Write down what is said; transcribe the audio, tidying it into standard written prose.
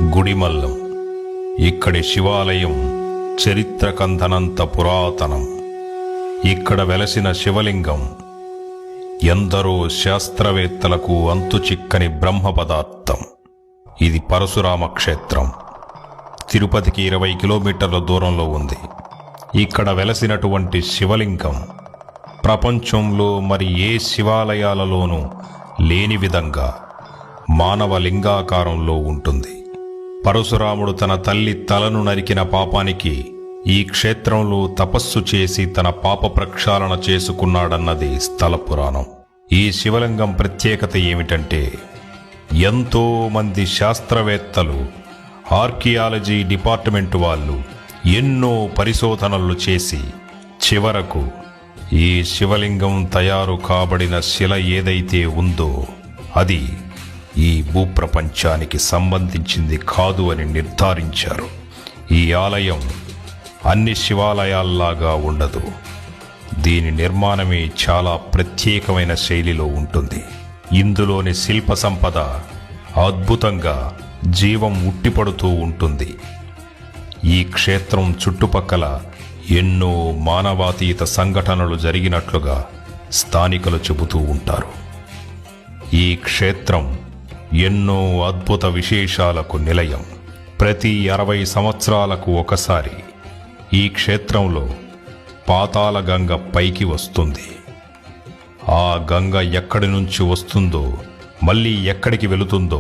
గుడిమల్లం. ఇక్కడి శివాలయం చరిత్రకందనంత పురాతనం. ఇక్కడ వెలసిన శివలింగం ఎందరో శాస్త్రవేత్తలకు అంతుచిక్కని బ్రహ్మ పదార్థం. ఇది పరశురామ క్షేత్రం. తిరుపతికి 20 కిలోమీటర్ల దూరంలో ఉంది. ఇక్కడ వెలసినటువంటి శివలింగం ప్రపంచంలో మరి ఏ శివాలయాలలోనూ లేని విధంగా మానవ లింగాకారంలో ఉంటుంది. పరశురాముడు తన తల్లి తలను నరికిన పాపానికి ఈ క్షేత్రంలో తపస్సు చేసి తన పాప ప్రక్షాళన చేసుకున్నాడన్నది స్థల పురాణం. ఈ శివలింగం ప్రత్యేకత ఏమిటంటే, ఎంతో మంది శాస్త్రవేత్తలు, ఆర్కియాలజీ డిపార్ట్మెంట్ వాళ్ళు ఎన్నో పరిశోధనలు చేసి చివరకు ఈ శివలింగం తయారు కాబడిన శిల ఏదైతే ఉందో అది ఈ భూప్రపంచానికి సంబంధించింది కాదు అని నిర్ధారించారు. ఈ ఆలయం అన్ని శివాలయాల్లాగా ఉండదు. దీని నిర్మాణమే చాలా ప్రత్యేకమైన శైలిలో ఉంటుంది. ఇందులోని శిల్ప సంపద అద్భుతంగా జీవం ఉట్టిపడుతూ ఉంటుంది. ఈ క్షేత్రం చుట్టుపక్కల ఎన్నో మానవాతీత సంఘటనలు జరిగినట్లుగా స్థానికులు చెబుతూ ఉంటారు. ఈ క్షేత్రం ఎన్నో అద్భుత విశేషాలకు నిలయం. ప్రతి 60 సంవత్సరాలకు ఒకసారి ఈ క్షేత్రంలో పాతాళ గంగ పైకి వస్తుంది. ఆ గంగ ఎక్కడి నుంచి వస్తుందో, మళ్ళీ ఎక్కడికి వెళుతుందో